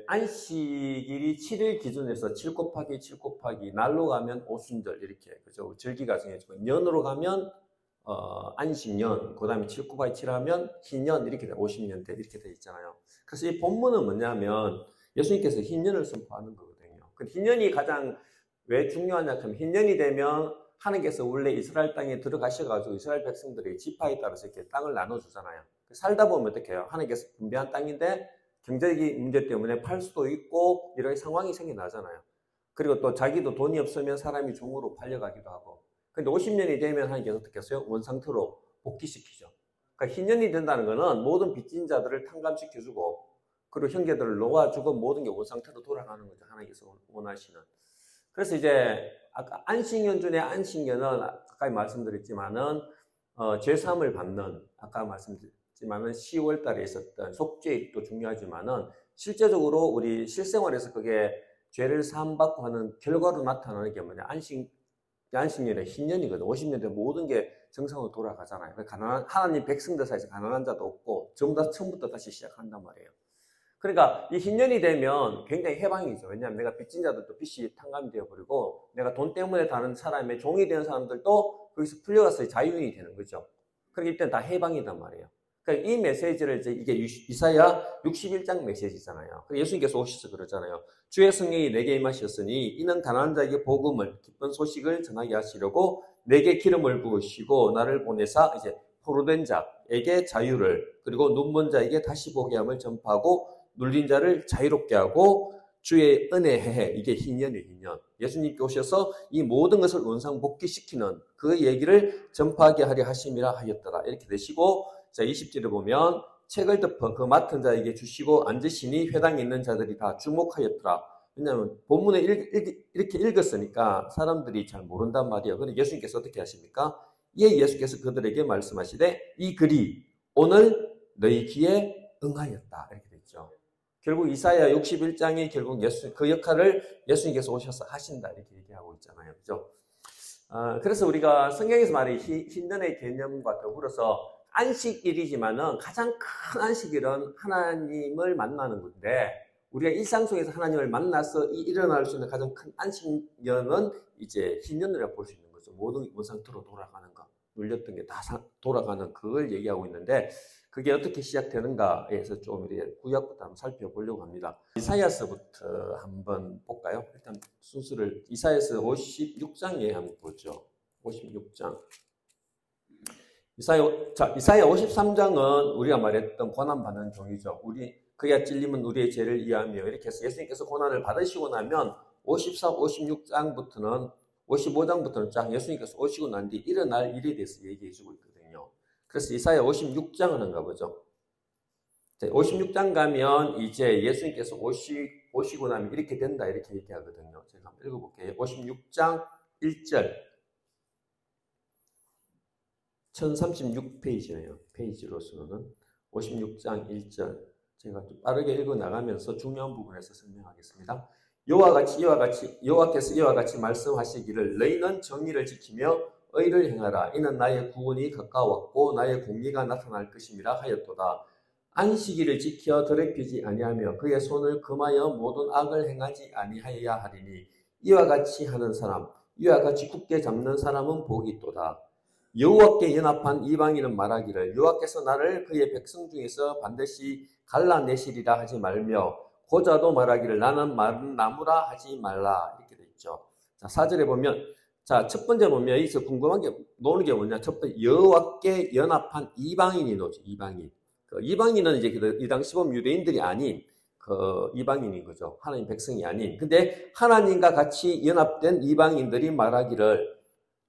안식일이 7일 기준에서 7 곱하기 7 곱하기 날로 가면 오순절 이렇게 그죠? 절기가 정해지고 년으로 가면 안식년, 그 다음에 7 곱하기 7 하면 희년 이렇게 돼 50년 돼 이렇게 돼 있잖아요. 그래서 이 본문은 뭐냐면 예수님께서 희년을 선포하는 거거든요. 그 희년이 가장 왜 중요하냐 하면 희년이 되면 하나님께서 원래 이스라엘 땅에 들어가셔가지고 이스라엘 백성들이 지파에 따라서 이렇게 땅을 나눠주잖아요. 살다 보면 어떻게 해요? 하나님께서 분배한 땅인데 경제적인 문제 때문에 팔 수도 있고 이런 상황이 생겨나잖아요. 그리고 또 자기도 돈이 없으면 사람이 종으로 팔려가기도 하고. 근데 50년이 되면 하나님께서 어떻게 했어요? 원상태로 복귀시키죠. 그러니까 희년이 된다는 것은 모든 빚진 자들을 탕감시켜주고 그리고 형제들을 놓아주고 모든 게 원상태로 돌아가는 거죠. 하나님께서 원하시는. 그래서 이제 아까 안식년 중에 안식년은 아까 말씀드렸지만은 죄사함을 받는 아까 말씀드렸지만은 10월 달에 있었던 속죄도 중요하지만은 실제적으로 우리 실생활에서 그게 죄를 사함받고 하는 결과로 나타나는 게 뭐냐 안식년의 희년이거든. 50년 된 모든 게 정상으로 돌아가잖아요. 가난한 하나님 백성들 사이에서 가난한 자도 없고 전부 다 처음부터 다시 시작한단 말이에요. 그러니까 이 희년이 되면 굉장히 해방이죠. 왜냐하면 내가 빚진 자들도 빚이 탕감이 되어버리고 내가 돈 때문에 다른 사람의 종이 되는 사람들도 거기서 풀려가서 자유인이 되는 거죠. 그러기 때문에 다 해방이단 말이에요. 그러니까 이 메시지를 이게 이사야 61장 메시지잖아요. 예수님께서 오셔서 그러잖아요. 주의 성령이 내게 임하셨으니 이는 가난한 자에게 복음을 기쁜 소식을 전하게 하시려고 내게 기름을 부으시고 나를 보내사 이제 포로된 자에게 자유를 그리고 눈먼 자에게 다시 보게 함을 전파하고 눌린 자를 자유롭게 하고 주의 은혜 해해 이게 희년이에요. 희년. 예수님께 오셔서 이 모든 것을 원상복귀시키는 그 얘기를 전파하게 하려 하심이라 하였더라. 이렇게 되시고 자 20절에 보면 책을 덮어 그 맡은 자에게 주시고 앉으시니 회당에 있는 자들이 다 주목하였더라. 왜냐하면 본문에 이렇게 읽었으니까 사람들이 잘 모른단 말이에요. 그런데 예수님께서 어떻게 하십니까? 예수께서 그들에게 말씀하시되 이 글이 오늘 너희 귀에 응하였다. 이렇게 됐죠. 결국 이사야 61장이 결국 그 역할을 예수님께서 오셔서 하신다. 이렇게 얘기하고 있잖아요. 그죠? 그래서 우리가 성경에서 말하는 희년의 개념과 더불어서 안식일이지만은 가장 큰 안식일은 하나님을 만나는 건데 우리가 일상 속에서 하나님을 만나서 일어날 수 있는 가장 큰 안식년은 이제 희년이라고 볼 수 있는 거죠. 모든 원상태로 돌아가는 거. 눌렸던 게 다 돌아가는 그걸 얘기하고 있는데 그게 어떻게 시작되는가에서 좀 구약부터 한번 살펴보려고 합니다. 이사야서부터 한번 볼까요? 일단 순서를 이사야서 56장에 한번 보죠. 56장. 이사야 53장은 우리가 말했던 고난받는 종이죠. 그가 찔림은 우리의 죄를 이해하며 이렇게 해서 예수님께서 고난을 받으시고 나면 54, 56장부터는 55장부터는 쫙 예수님께서 오시고 난 뒤 일어날 일에 대해서 얘기해 주고 있거든요. 그래서 이사야 56장은 가보죠. 56장 가면 이제 예수님께서 오시고 나면 이렇게 된다 이렇게 얘기하거든요. 제가 한번 읽어볼게요. 56장 1절 1036페이지네요. 페이지로서는 56장 1절 제가 좀 빠르게 읽어나가면서 중요한 부분에서 설명하겠습니다. 여호와께서 이와 같이 말씀하시기를 너희는 정의를 지키며 의를 행하라. 이는 나의 구원이 가까웠고 나의 공의가 나타날 것임이라 하였도다. 안식일을 지켜 더럽히지 아니하며 그의 손을 금하여 모든 악을 행하지 아니하여야 하리니 이와 같이 하는 사람 이와 같이 굳게 잡는 사람은 복이 있도다. 여호와께 연합한 이방인은 말하기를 여호와께서 나를 그의 백성 중에서 반드시 갈라내시리라 하지 말며 고자도 말하기를 나는 마른 나무라 하지 말라. 이렇게 돼 있죠. 자, 4절에 보면 첫 번째 보면 여기서 궁금한 게 노는 게 뭐냐? 첫 번째 여호와께 연합한 이방인이 노죠. 이방인. 이방인은 이제 이 당시 보면 유대인들이 아닌 이방인인 거죠. 하나님 백성이 아닌. 근데 하나님과 같이 연합된 이방인들이 말하기를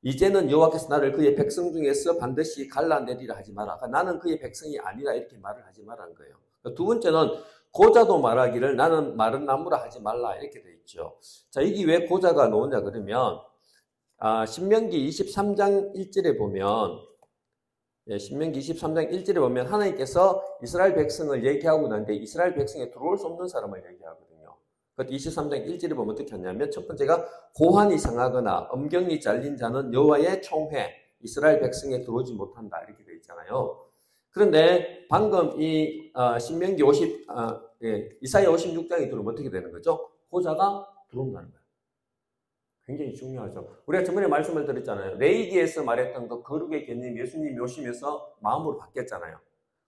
이제는 여호와께서 나를 그의 백성 중에서 반드시 갈라내리라 하지 마라. 그러니까 나는 그의 백성이 아니라 이렇게 말을 하지 말라는 거예요. 두 번째는 고자도 말하기를 나는 마른 나무라 하지 말라 이렇게 돼 있죠. 자, 이게 왜 고자가 나오냐 그러면 신명기 23장 1절에 보면 신명기 23장 1절에 보면 하나님께서 이스라엘 백성을 얘기하고 나는데 이스라엘 백성에 들어올 수 없는 사람을 얘기하거든요. 23장 1절에 보면 어떻게 하냐면 첫 번째가 고환이 상하거나 엄경이 잘린 자는 여호와의 총회 이스라엘 백성에 들어오지 못한다 이렇게 돼 있잖아요. 그런데 방금 이 신명기 50, 이사야 56장에 들어오면 어떻게 되는 거죠? 보좌가 들어온다는 거예요. 굉장히 중요하죠. 우리가 저번에 말씀을 드렸잖아요. 레위기에서 말했던 그 거룩의 개념, 예수님이 오시면서 마음으로 바뀌었잖아요.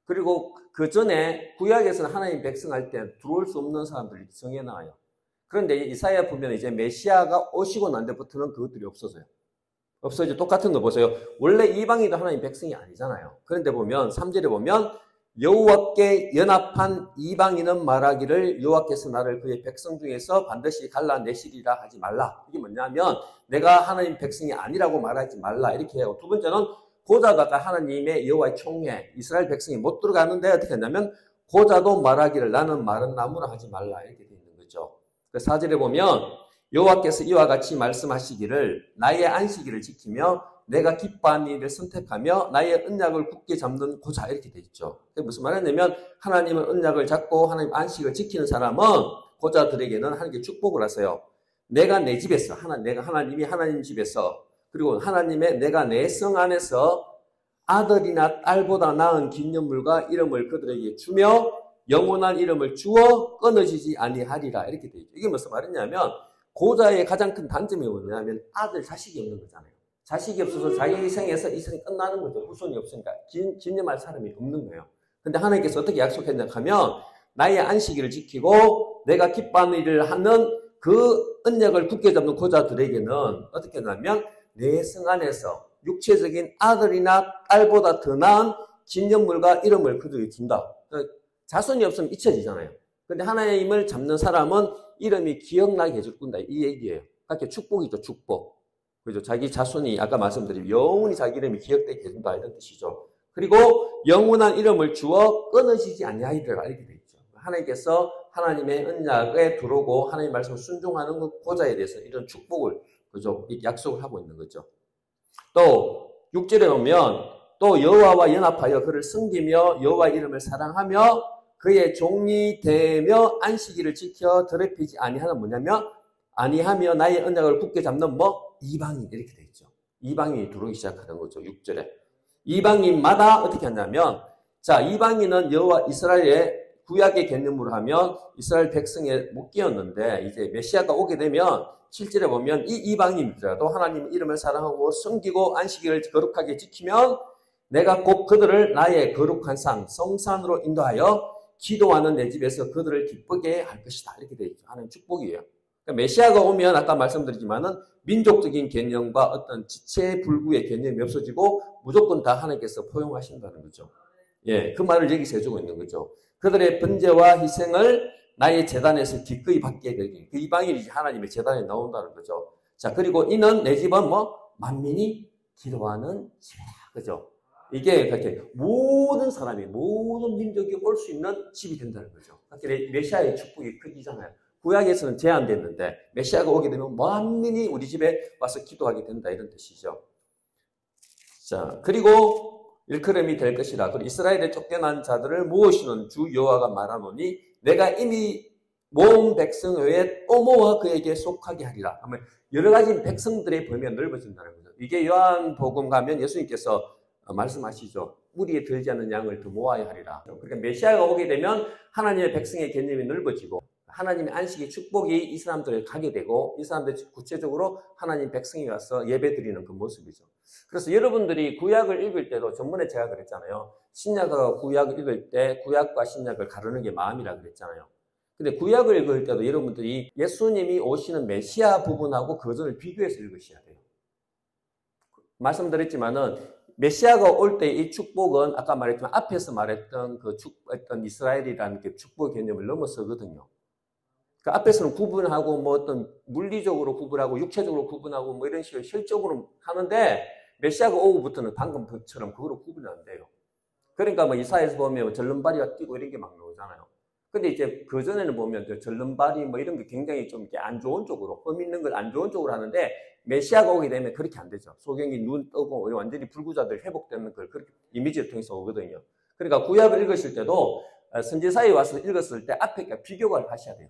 그리고 그 전에 구약에서는 하나님 백성할 때 들어올 수 없는 사람들이 정해놔요. 그런데 이사야 보면 이제 메시아가 오시고 난 데부터는 그것들이 없어져요. 없어져. 똑같은 거 보세요. 원래 이방인도 하나님 백성이 아니잖아요. 그런데 보면 3절에 보면 여호와께 연합한 이방인은 말하기를 여호와께서 나를 그의 백성 중에서 반드시 갈라내시리라 하지 말라. 이게 뭐냐면 내가 하나님 백성이 아니라고 말하지 말라 이렇게 해요. 두 번째는 고자다가 하나님의 여호와의 총회 이스라엘 백성이 못 들어가는데 어떻게 했냐면 고자도 말하기를 나는 마른 나무라 하지 말라 이렇게 되어 있는 거죠. 그 4절에 보면 여호와께서 이와 같이 말씀하시기를 나의 안식일을 지키며 내가 기뻐하는 일을 선택하며 나의 언약을 굳게 잡는 고자 이렇게 되어 있죠. 그게 무슨 말이냐면 하나님은 언약을 잡고 하나님 안식을 지키는 사람은 고자들에게는 하나님께 축복을 하세요. 내가 내 집에서 내가 하나님이 하나님 집에서 그리고 하나님의 내가 내 성 안에서 아들이나 딸보다 나은 기념물과 이름을 그들에게 주며 영원한 이름을 주어 끊어지지 아니하리라 이렇게 되어 있죠. 이게 무슨 말이냐면 고자의 가장 큰 단점이 뭐냐면 아들 자식이 없는 거잖아요. 자식이 없어서 자기 생에서 이 생이 끝나는 거죠. 후손이 없으니까 기념할 사람이 없는 거예요. 근데 하나님께서 어떻게 약속했냐 하면 나의 안식일을 지키고 내가 기뻐하는 일을 하는 그 언약을 굳게 잡는 고자들에게는 어떻게 하냐면 내 성 안에서 육체적인 아들이나 딸보다 더 나은 기념물과 이름을 그들에게 준다. 자손이 없으면 잊혀지잖아요. 근데 하나님을 잡는 사람은 이름이 기억나게 해줄 뿐다. 이 얘기예요. 그렇게 축복이죠, 축복. 그죠? 자기 자손이 아까 말씀드린 영원히 자기 이름이 기억되게 해준다 이런 뜻이죠. 그리고 영원한 이름을 주어 끊어지지 아니하리라 이렇게 되어 있죠. 하나님께서 하나님의 언약에 들어오고 하나님 말씀을 순종하는 고자에 대해서 이런 축복을 그죠? 약속을 하고 있는 거죠. 또 6절에 보면 또 여호와와 연합하여 그를 섬기며 여호와 이름을 사랑하며 그의 종이 되며 안식일을 지켜 더럽히지 아니하는 뭐냐면 아니하며 나의 언약을 굳게 잡는 이방인 이렇게 되어 있죠. 이방인이 들어오기 시작하는 거죠. 6절에. 이방인마다 어떻게 하냐면 자 이방인은 여호와 이스라엘의 구약의 개념으로 하면 이스라엘 백성에 못 끼었는데 이제 메시아가 오게 되면 7절에 보면 이 이방인들도 하나님의 이름을 사랑하고 섬기고 안식일을 거룩하게 지키면 내가 곧 그들을 나의 거룩한 상 성산으로 인도하여 기도하는 내 집에서 그들을 기쁘게 할 것이다. 이렇게 되어 있죠. 하나님 축복이에요. 그러니까 메시아가 오면 아까 말씀드리지만은 민족적인 개념과 어떤 지체불구의 개념이 없어지고 무조건 다 하나님께서 포용하신다는 거죠. 예, 그 말을 여기서 해주고 있는 거죠. 그들의 번제와 희생을 나의 제단에서 기꺼이 받게 되기. 그 이방인이 하나님의 제단에 나온다는 거죠. 자, 그리고 이는 내 집은 만민이 기도하는 집이다. 그죠? 이게 그렇게 모든 사람이, 모든 민족이 올 수 있는 집이 된다는 거죠. 메시아의 축복이 크기잖아요. 구약에서는 제한됐는데, 메시아가 오게 되면 만민이 우리 집에 와서 기도하게 된다. 이런 뜻이죠. 자, 그리고 일컬음이 될 것이라. 그리고 이스라엘에 쫓겨난 자들을 모으시는 주 여호와가 말하노니, 내가 이미 모은 백성 외에 또 모아 그에게 속하게 하리라. 여러 가지 백성들의 범위가 넓어진다는 거죠. 이게 요한복음 가면 예수님께서 말씀하시죠. 무리에 들지 않는 양을 더 모아야 하리라. 그러니까 메시아가 오게 되면 하나님의 백성의 개념이 넓어지고 하나님의 안식의 축복이 이 사람들을 가게 되고 이 사람들이 구체적으로 하나님 백성이 와서 예배 드리는 그 모습이죠. 그래서 여러분들이 구약을 읽을 때도 전번에 제가 그랬잖아요. 신약과 구약을 읽을 때 구약과 신약을 가르는 게 마음이라 그랬잖아요. 근데 구약을 읽을 때도 여러분들이 예수님이 오시는 메시아 부분하고 그 전을 비교해서 읽으셔야 돼요. 말씀드렸지만은 메시아가 올 때 이 축복은 아까 말했지만 앞에서 말했던 그 어떤 이스라엘이라는 그 축복 개념을 넘어서거든요. 그 앞에서는 구분하고 어떤 물리적으로 구분하고 육체적으로 구분하고 이런 식으로 실적으로 하는데 메시아가 오고부터는 방금처럼 그거로 구분이 안 돼요. 그러니까 이사야에서 보면 절름발이가 뛰고 이런 게 막 나오잖아요. 근데 이제 그 전에는 보면 절름발이 이런 게 굉장히 좀 이렇게 안 좋은 쪽으로 흠 있는 걸 안 좋은 쪽으로 하는데 메시아가 오게 되면 그렇게 안 되죠. 소경이 눈 뜨고 완전히 불구자들 회복되는 걸 그렇게 이미지를 통해서 오거든요. 그러니까 구약을 읽으실 때도 선지자에 와서 읽었을 때 앞에 비교를 하셔야 돼요.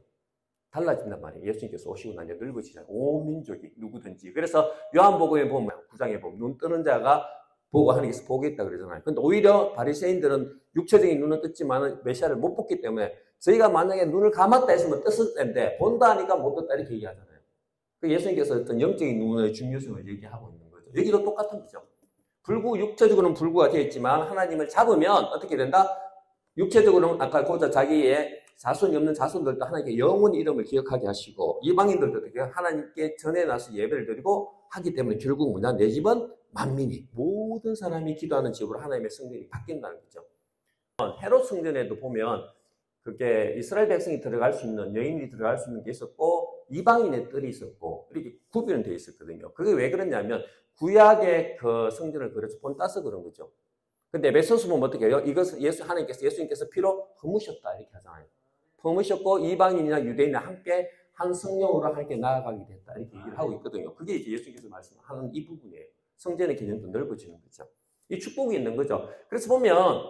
달라진단 말이에요. 예수님께서 오시고 나니 넓어지잖아요. 온 민족이 누구든지. 그래서 요한복음에 보면 9장에 보면 눈 뜨는 자가 보고 하나님께서 보겠다 그러잖아요. 근데 오히려 바리새인들은 육체적인 눈은 떴지만 메시아를 못 봤기 때문에 저희가 만약에 눈을 감았다 했으면 떴을 텐데 본다 하니까 못 떴다 이렇게 얘기하잖아요. 그 예수님께서 어떤 영적인 눈의 중요성을 얘기하고 있는 거죠. 여기도 똑같은 거죠. 육체적으로는 불구가 되어 있지만 하나님을 잡으면 어떻게 된다? 육체적으로는 아까 고자 자기의 자손이 없는 자손들도 하나님께 영원히 이름을 기억하게 하시고 이방인들도 하나님께 전해놔서 예배를 드리고 하기 때문에 결국 뭐냐? 내 집은 만민이 모든 사람이 기도하는 집으로 하나님의 성전이 바뀐다는 거죠. 헤롯 성전에도 보면 그게 이스라엘 백성이 들어갈 수 있는 여인이 들어갈 수 있는 게 있었고 이방인의 뜰이 있었고 이렇게 구별은 되어 있었거든요. 그게 왜 그러냐면 구약의 그 성전을 그래서 본따서 그런 거죠. 근데 에베소서 보면 어떻게 해요? 이것은 예수님께서 피로 허무셨다 이렇게 하잖아요. 허무셨고 이방인이나 유대인이나 함께 한 성령으로 함께 나아가게 됐다 이렇게 얘기를 하고 있거든요. 그게 이제 예수님께서 말씀하는 이 부분이에요. 성전의 개념도 넓어지는 거죠. 이 축복이 있는 거죠. 그래서 보면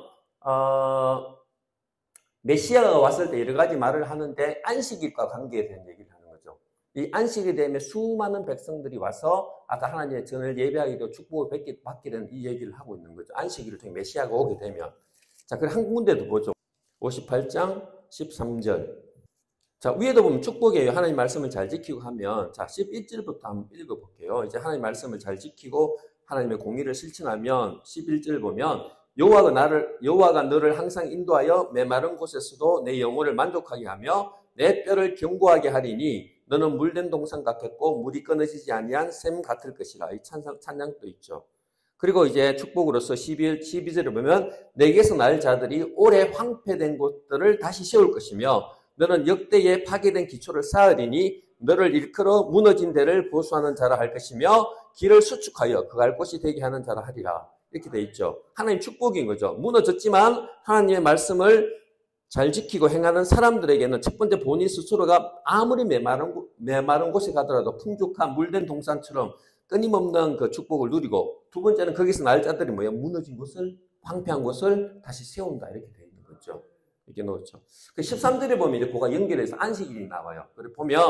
메시아가 왔을 때 여러 가지 말을 하는데 안식일과 관계된 얘기를 하는 거죠. 이 안식일이 되면 수많은 백성들이 와서 아까 하나님의 전을 예배하게 되고 축복을 받게 되는 이 얘기를 하고 있는 거죠. 안식일을 통해 메시아가 오게 되면. 자, 그리고 한 군데도 보죠. 58장 13절. 자, 위에도 보면 축복이에요. 하나님 말씀을 잘 지키고 하면. 자, 11절부터 한번 읽어볼게요. 이제 하나님 말씀을 잘 지키고 하나님의 공의를 실천하면 11절 보면 여호와가 너를 항상 인도하여 메마른 곳에서도 내 영혼을 만족하게 하며 내 뼈를 견고하게 하리니 너는 물된 동산 같겠고 물이 끊어지지 아니한 샘 같을 것이라. 이 찬양도 있죠. 그리고 이제 축복으로서 12절을 보면 내게서 날 자들이 오래 황폐된 곳들을 다시 세울 것이며 너는 역대에 파괴된 기초를 쌓으리니 너를 일컬어 무너진 데를 보수하는 자라 할 것이며 길을 수축하여 그 갈 곳이 되게 하는 자라 하리라. 이렇게 돼 있죠. 하나님 축복인 거죠. 무너졌지만 하나님의 말씀을 잘 지키고 행하는 사람들에게는 첫 번째 본인 스스로가 아무리 메마른 곳에 가더라도 풍족한 물된 동산처럼 끊임없는 그 축복을 누리고 두 번째는 거기서 날 자들이 뭐예요? 무너진 곳을 황폐한 곳을 다시 세운다 이렇게 돼 있는 거죠. 이렇게 놓죠. 그 13절에 보면 이제 그가 연결해서 안식일이 나와요. 그리고 보면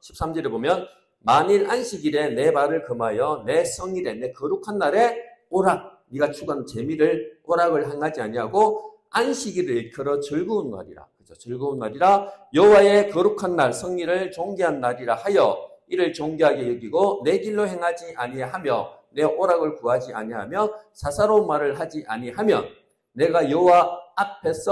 13절에 보면 만일 안식일에 내 발을 금하여 내 성일에 내 거룩한 날에 오락 네가 추구하는 재미를 오락을 행하지 아니하고 안식일을 일컬어 즐거운 날이라. 그죠? 즐거운 날이라 여호와의 거룩한 날 성일을 존귀한 날이라 하여 이를 존귀하게 여기고 내 길로 행하지 아니하며 내 오락을 구하지 아니하며 사사로운 말을 하지 아니하면 내가 여호와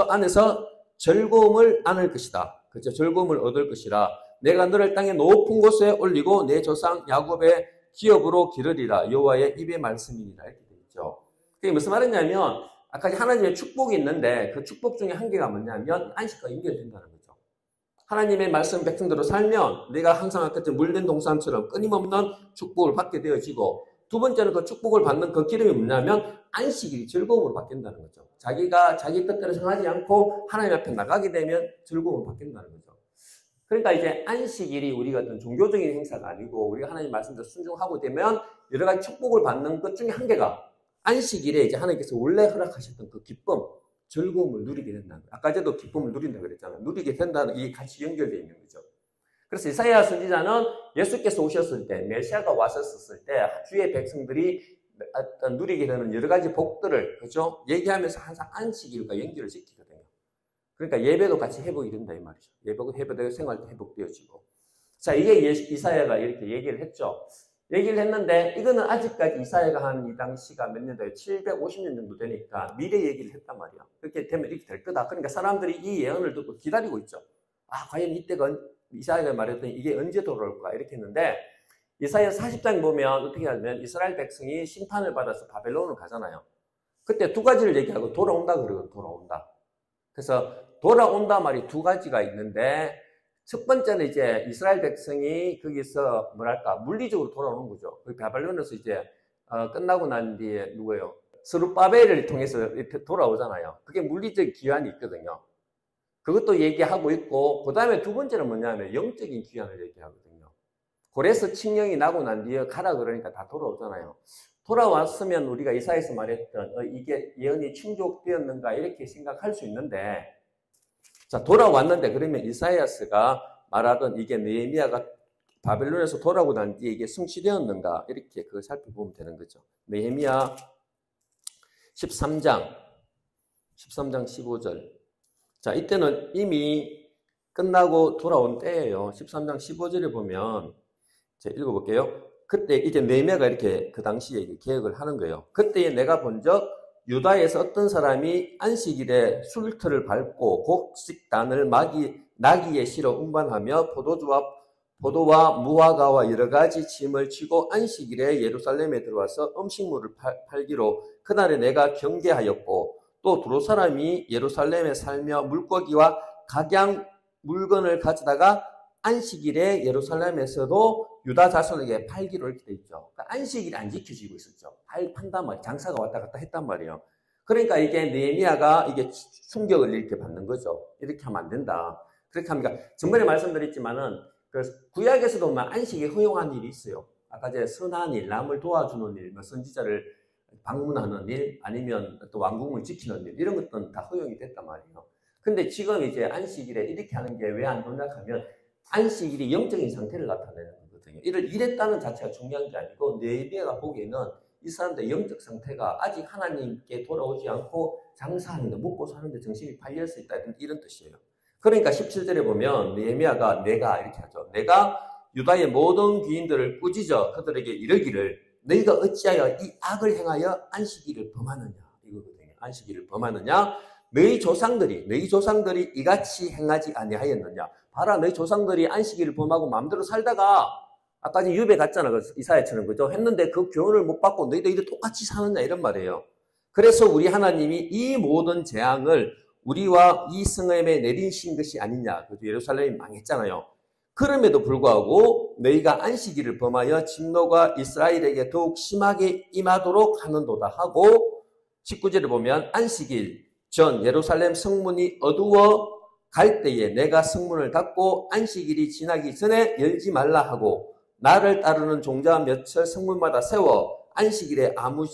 안에서 즐거움을 안을 것이다. 그죠? 즐거움을 얻을 것이라. 내가 너를 땅의 높은 곳에 올리고 내 조상 야곱의 기업으로 기르리라. 여호와의 입의 말씀이니라. 이렇게 되어 있죠. 그게 무슨 말이냐면 아까 하나님의 축복이 있는데 그 축복 중에 한 개가 뭐냐면 안식과 연결된다는 거죠. 하나님의 말씀 백성대로 살면 내가 항상 아까 물된 동산처럼 끊임없는 축복을 받게 되어지고 두 번째는 그 축복을 받는 그 기름이 뭐냐면 안식일이 즐거움으로 바뀐다는 거죠. 자기가 자기 뜻대로 생각하지 않고 하나님 앞에 나가게 되면 즐거움으로 바뀐다는 거죠. 그러니까 이제 안식일이 우리가 어떤 종교적인 행사가 아니고 우리가 하나님 말씀대로 순종하고 되면 여러 가지 축복을 받는 것 중에 한 개가 안식일에 이제 하나님께서 원래 허락하셨던 그 기쁨, 즐거움을 누리게 된다는 거예요. 아까 전에도 기쁨을 누린다고 그랬잖아요. 누리게 된다는 이 같이 연결되어 있는 거죠. 그래서 이사야 선지자는 예수께서 오셨을 때, 메시아가 왔었을 때 주의 백성들이 어떤 누리게 되는 여러 가지 복들을 그죠? 얘기하면서 항상 안식일과 연결을 시키거든요. 그러니까 예배도 같이 회복이 된다 이 말이죠. 예배도 회복되고 생활도 회복되어지고. 자, 이게 이사야가 이렇게 얘기를 했죠. 얘기를 했는데 이거는 아직까지 이사야가 한 이 당시가 몇 년도에 750년 정도 되니까 미래 얘기를 했단 말이야. 그렇게 되면 이렇게 될 거다. 그러니까 사람들이 이 예언을 듣고 기다리고 있죠. 아, 과연 이때가 이사야가 말했더니 이게 언제 돌아올까 이렇게 했는데 이사야 40장 보면 어떻게 하면 이스라엘 백성이 심판을 받아서 바벨론을 가잖아요. 그때 두 가지를 얘기하고 돌아온다 그러거든. 돌아온다. 그래서 돌아온다 말이 두 가지가 있는데 첫 번째는 이제 이스라엘 백성이 거기서 뭐랄까 물리적으로 돌아오는 거죠. 그 바벨론에서 이제 끝나고 난 뒤에 누구예요? 스룹바벨을 통해서 돌아오잖아요. 그게 물리적 기한이 있거든요. 그것도 얘기하고 있고 그 다음에 두 번째는 뭐냐면 영적인 기한을 얘기하거든요. 고레스 칙령이 나고 난 뒤에 가라 그러니까 다 돌아오잖아요. 돌아왔으면 우리가 이사야에서 말했던 이게 예언이 충족되었는가 이렇게 생각할 수 있는데 자, 돌아왔는데 그러면 이사야스가 말하던 이게 느헤미야가 바벨론에서 돌아오고 난 뒤에 이게 성취되었는가 이렇게 그걸 살펴보면 되는 거죠. 느헤미야 13장 15절. 자, 이때는 이미 끝나고 돌아온 때예요. 13장 15절에 보면, 제가 읽어볼게요. 그때 이제 느헤미야가 이렇게 그 당시에 계획을 하는 거예요. 그때에 내가 본적 유다에서 어떤 사람이 안식일에 술틀을 밟고 곡식단을 나귀에 실어 운반하며 포도와 무화과와 여러 가지 짐을 지고 안식일에 예루살렘에 들어와서 음식물을 팔기로 그날에 내가 경계하였고, 또 두로 사람이 예루살렘에 살며 물고기와 각양 물건을 가져다가 안식일에 예루살렘에서도 유다 자손에게 팔기로 이렇게 돼 있죠. 그러니까 안식일이 안 지켜지고 있었죠. 판단 말이에요. 장사가 왔다 갔다 했단 말이에요. 그러니까 이게 느헤미야가 이게 충격을 이렇게 받는 거죠. 이렇게 하면 안 된다. 그렇게 합니까? 전번에 말씀드렸지만은 그 구약에서도 보면 안식에 허용한 일이 있어요. 아까 제가 선한 일, 남을 도와주는 일, 선지자를 방문하는 일, 아니면 또 왕궁을 지키는 일, 이런 것들은 다 허용이 됐단 말이에요. 근데 지금 이제 안식일에 이렇게 하는 게 왜 안 동작하면 안식일이 영적인 상태를 나타내는 거거든요. 이랬다는 자체가 중요한 게 아니고 느헤미야가 보기에는 이 사람들의 영적 상태가 아직 하나님께 돌아오지 않고 장사하는데 먹고 사는데 정신이 팔려서 있다 이런 뜻이에요. 그러니까 17절에 보면 느헤미야가 내가 이렇게 하죠. 내가 유다의 모든 귀인들을 꾸짖어 그들에게 이르기를 너희가 어찌하여 이 악을 행하여 안식일을 범하느냐 이거거든요. 안식일을 범하느냐? 너희 조상들이 이같이 행하지 아니하였느냐? 봐라, 너희 조상들이 안식일을 범하고 마음대로 살다가 아까 전에 유배 갔잖아. 이사야처럼 그죠? 했는데 그 교훈을 못 받고 너희들이 똑같이 사느냐 이런 말이에요. 그래서 우리 하나님이 이 모든 재앙을 우리와 이 성읍에 내리신 것이 아니냐. 그죠? 예루살렘이 망했잖아요. 그럼에도 불구하고 너희가 안식일을 범하여 진노가 이스라엘에게 더욱 심하게 임하도록 하는도다 하고 19절에 보면 안식일 전 예루살렘 성문이 어두워 갈 때에 내가 성문을 닫고 안식일이 지나기 전에 열지 말라 하고 나를 따르는 종자 몇을 성문마다 세워 안식일에 아무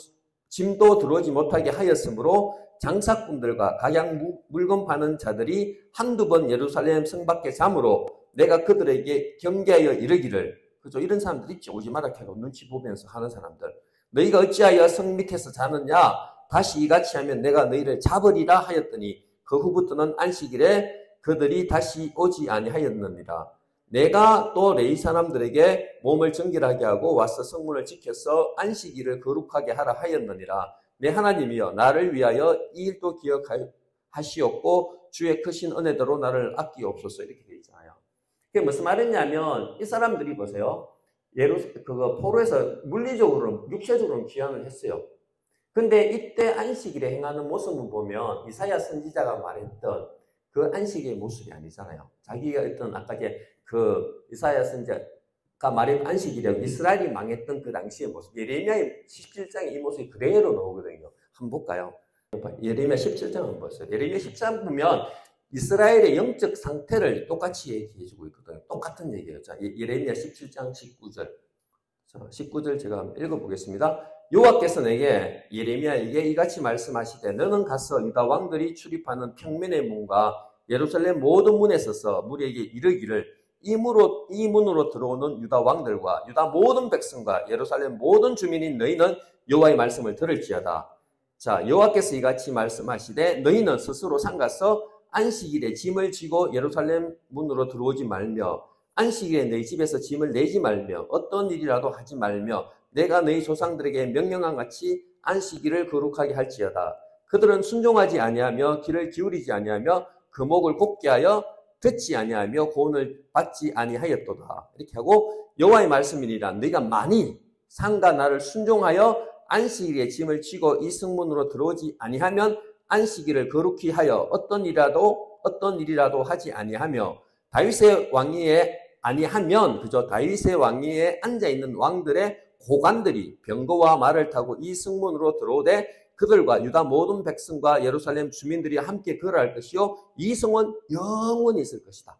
짐도 들어오지 못하게 하였으므로 장사꾼들과 각양 물건 파는 자들이 한두 번 예루살렘 성 밖에 잠으로 내가 그들에게 경계하여 이르기를, 그죠? 이런 사람들 있지. 오지 마라 캐고 눈치 보면서 하는 사람들. 너희가 어찌하여 성 밑에서 자느냐? 다시 이같이 하면 내가 너희를 잡으리라 하였더니 그 후부터는 안식일에 그들이 다시 오지 아니하였느니라. 내가 또 레위 사람들에게 몸을 정결하게 하고 와서 성문을 지켜서 안식일을 거룩하게 하라 하였느니라. 내 하나님이여 나를 위하여 이 일도 기억하시옵고 주의 크신 은혜대로 나를 아끼옵소서. 이렇게 되어 있잖아요. 그게 무슨 말이냐면 이 사람들이 보세요. 포로에서 물리적으로 육체적으로 귀환을 했어요. 근데 이때 안식일에 행하는 모습을 보면 이사야 선지자가 말했던 그 안식의 모습이 아니잖아요. 자기가 했던 아까 그 이사야 선지자가 말한 안식일이라고 이스라엘이 망했던 그 당시의 모습. 예레미야의 17장에 이 모습이 그대로 나오거든요. 한번 볼까요? 예레미야 17장 한번 보세요. 예레미야 17장 보면 이스라엘의 영적 상태를 똑같이 얘기해주고 있거든요. 똑같은 얘기예요. 자, 예레미야 17장 19절. 자, 19절 제가 한번 읽어보겠습니다. 여호와께서 내게 예레미야에게 이같이 말씀하시되 너는 가서 유다 왕들이 출입하는 평면의 문과 예루살렘 모든 문에 서서 무리에게 이르기를 이 문으로 들어오는 유다 왕들과 유다 모든 백성과 예루살렘 모든 주민인 너희는 여호와의 말씀을 들을지어다. 자, 여호와께서 이같이 말씀하시되 너희는 스스로 상가서 안식일에 짐을 지고 예루살렘 문으로 들어오지 말며 안식일에 너희 집에서 짐을 내지 말며 어떤 일이라도 하지 말며 내가 너희 조상들에게 명령한 같이 안식일을 거룩하게 할지어다. 그들은 순종하지 아니하며 귀를 기울이지 아니하며 그 목을 곱게 하여 듣지 아니하며 고온을 받지 아니하였도다. 이렇게 하고 여호와의 말씀이니라. 너희가 만일 상가 나를 순종하여 안식일에 짐을 지고 이 성문으로 들어오지 아니하면 안식일을 거룩히 하여 어떤 일이라도 하지 아니하며 다윗의 왕위에 아니하면 그저 다윗의 왕위에 앉아 있는 왕들의 고관들이 병거와 말을 타고 이 성문으로 들어오되 그들과 유다 모든 백성과 예루살렘 주민들이 함께 거할 것이요 이 성은 영원히 있을 것이다.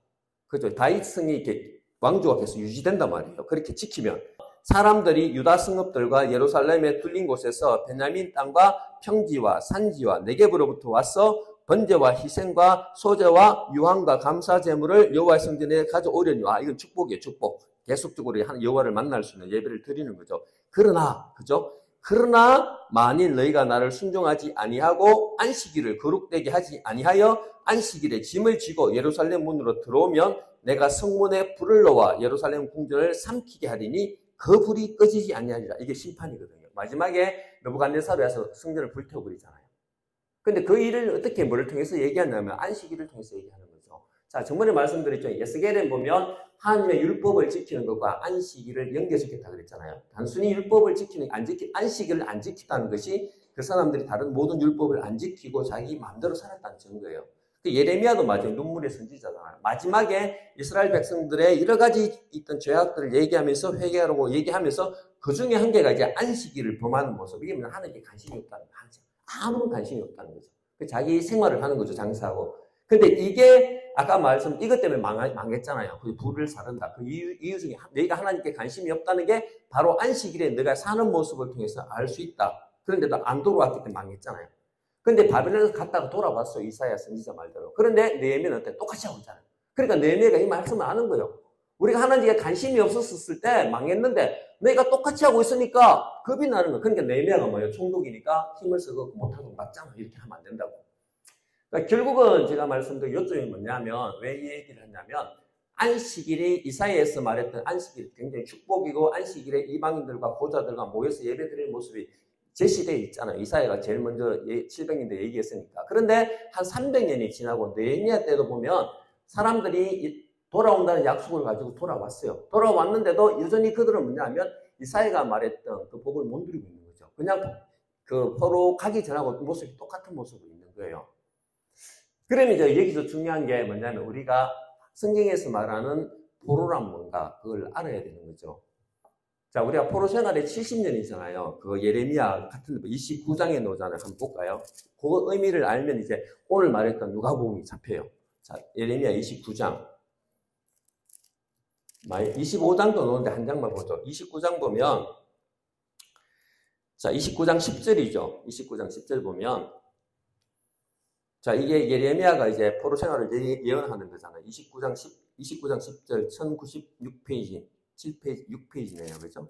그죠? 다윗 성이 이렇게 왕조가 계속 유지된단 말이에요. 그렇게 지키면 사람들이 유다 성읍들과 예루살렘에 뚫린 곳에서 베냐민 땅과 평지와 산지와 네겝으로부터 와서 번제와 희생과 소제와 유황과 감사 제물을 여호와의 성전에 가져오려니. 이건 축복이에요. 축복. 계속적으로 여호와를 만날 수 있는 예배를 드리는 거죠. 그러나 그죠? 그러나 만일 너희가 나를 순종하지 아니하고 안식일을 거룩되게 하지 아니하여 안식일에 짐을 지고 예루살렘 문으로 들어오면 내가 성문에 불을 넣어 예루살렘 궁전을 삼키게 하리니 그 불이 꺼지지 아니하리라. 이게 심판이거든요. 마지막에 느부갓네살이 와서 성전을 불태워버리잖아요. 근데 그 일을 어떻게 뭐를 통해서 얘기하냐면 안식일을 통해서 얘기하는 거죠. 자, 저번에 말씀드렸죠. 에스겔에 보면 하나님의 율법을 지키는 것과 안식일을 연결시켰다 그랬잖아요. 단순히 율법을 안식일을 안 지켰다는 것이 그 사람들이 다른 모든 율법을 안 지키고 자기 마음대로 살았다는 증거예요. 예레미야도 마지막에 눈물의 선지자잖아요. 마지막에 이스라엘 백성들의 여러 가지 있던 죄악들을 얘기하면서 회개하라고 얘기하면서 그 중에 한 개가 이제 안식일을 범하는 모습. 이게 하나님께 관심이 없다는 거죠. 아무런 관심이 없다는 거죠. 자기 생활을 하는 거죠. 장사하고. 근데 이게 아까 말씀 이것 때문에 망했잖아요. 그 불을 사른다. 그 이유 중에 너희가 하나님께 관심이 없다는 게 바로 안식일에 너가 사는 모습을 통해서 알 수 있다. 그런데도 안 돌아왔기 때문에 망했잖아요. 근데 바벨론에서 갔다가 돌아왔어요. 이사야 선지자 말대로. 그런데 느헤미야는 어때? 똑같이 하고 있잖아요. 그러니까 느헤미야가 이 말씀을 아는 거예요. 우리가 하나님께 관심이 없었을 때 망했는데 너희가 똑같이 하고 있으니까 겁이 나는 거예요. 그러니까 느헤미야가 뭐예요? 총독이니까 힘을 쓰고 못하고 맞잖아. 이렇게 하면 안 된다고. 그러니까 결국은 제가 말씀드린 요점이 뭐냐면 왜 이 얘기를 했냐면 안식일이 이사야에서 말했던 안식일이 굉장히 축복이고 안식일에 이방인들과 고자들과 모여서 예배드리는 모습이 제 시대에 있잖아요. 이사야가 제일 먼저 700년대 얘기했으니까. 그런데 한 300년이 지나고 느헤미야 때도 보면 사람들이 돌아온다는 약속을 가지고 돌아왔어요. 돌아왔는데도 여전히 그들은 뭐냐면 이사야가 말했던 그 복을 못 누리고 있는 거죠. 그냥 그 포로 가기 전하고 모습이 똑같은 모습으로 있는 거예요. 그러면 이제 여기서 중요한 게 뭐냐면 우리가 성경에서 말하는 포로란 뭔가 그걸 알아야 되는 거죠. 자, 우리가 포로 생활에 70년이잖아요. 그 예레미야 같은 29장에 나오잖아요. 한번 볼까요? 그 의미를 알면 이제 오늘 말했던 누가복음이 잡혀요. 자, 예레미야 29장. 25장도 나오는데 한 장만 보죠. 29장 보면 자, 29장 10절이죠. 29장 10절 보면 자, 이게 예레미야가 이제 포로 생활을 예언하는 거잖아요. 29장 10절 1096페이지. 7페이지, 6페이지네요. 그죠?